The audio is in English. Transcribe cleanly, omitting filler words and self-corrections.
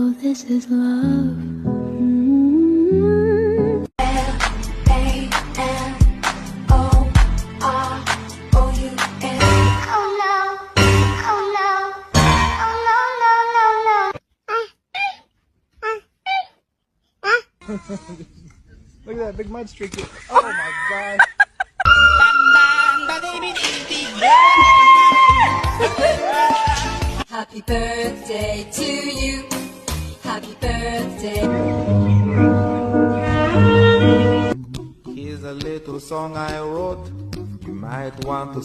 So this is love. Look at that big mud streak. Oh my god. Happy birthday to you. Happy birthday. Here's a little song I wrote. You might want to